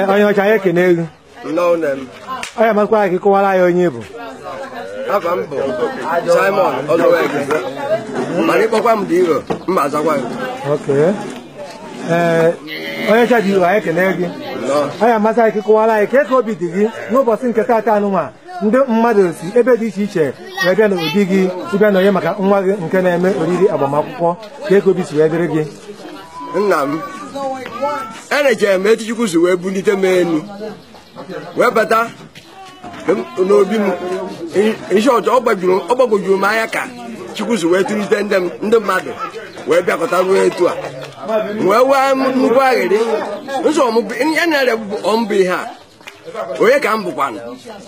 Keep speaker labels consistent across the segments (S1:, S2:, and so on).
S1: onye ọcha ya ekene ego onye masịkwara ka ịkọwara ya onye bụ
S2: Afa m bụ Simon Oluwege mana ịkpọkwa m dị iro mma azakwa
S1: onye cha dị iro anyị ekene gị onye amasị anyị ka ịkọwara anyị ka obi dị gị n'ụbọchị nke taata anụnwa ndị mmadụ si ebe dị iche iche wee bịa n'obi gị ịbịa na onye maka nwa gị nke na-eme oriri agbamakwụkwọ ka obi si wee dịrị gị.
S2: Nna m enechere m etu Chukwu si wee bulite m elu wee bata n'obi m isi ọtọ ọ gbagojuru m anya ka Chukwu si wee tụlite ndị mmadụ wee bịakọta ruo etu a wee wee nnukwu aghịrị nsọ ya na-ere ọmbụ ihe a onye ka m bụkwanụ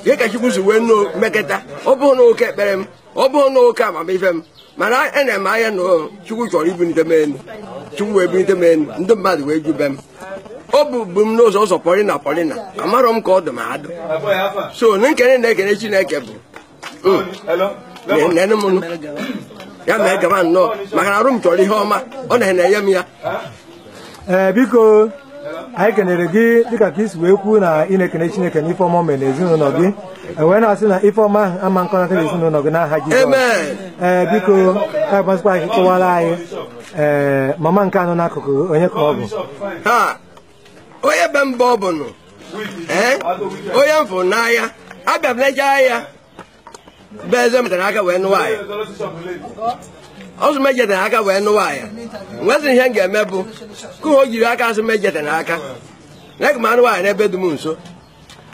S2: ihe ka Chukwu si wee meketa ọ bụghị na oke ekpere m ọ bụghị na oke amamife m mana ena m anya na Chukwu chọrọ ibunite m elu Chukwu wee bunite m elu ndị mmadụ wee jube m ọ bụ m n'ụzọ ụzọ pọlịna amarọ m ka ọ dị m adụ so na nkene na-ekene Chineke bụ nene m ya mee gaba nnọọ maka na arụ m chọrọ ihe ọma ọ na-enye m ya.
S1: Biko anyị kenere gị dịka ka isi wee kwuo na ị na-ekene Chineke na Ifeọma mere n'ezinụlọ gị wee na-asị na Ifeọma ahụ ama nkọnata n'ezinụlọ gị n'aha Jizọs. Biko agbasikwa gị kọwara anyị mama nke anọ n'akụkụ onye ka ọ bụ
S2: onye be mba ọ bụ nụ onye m fụrụ n'ahịa abịa m leje ahịa be eze metara aka wee nụwa ya ọzọ mejetara aka wee nụwa ya nwezi ihe m ga-eme bụ ka o jiri aka azụ mejetara aka na ka m anụ nwaanyị n'ebe dị m nso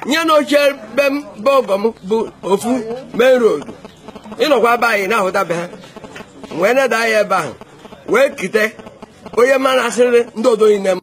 S2: nye na ochie be ọgọ m bụ ofu main road ịnọkwa be anyị na-ahụtabe ha wee neda ahịa ebe ahụ wee kite onye mma na-asịrị ndị odo niile m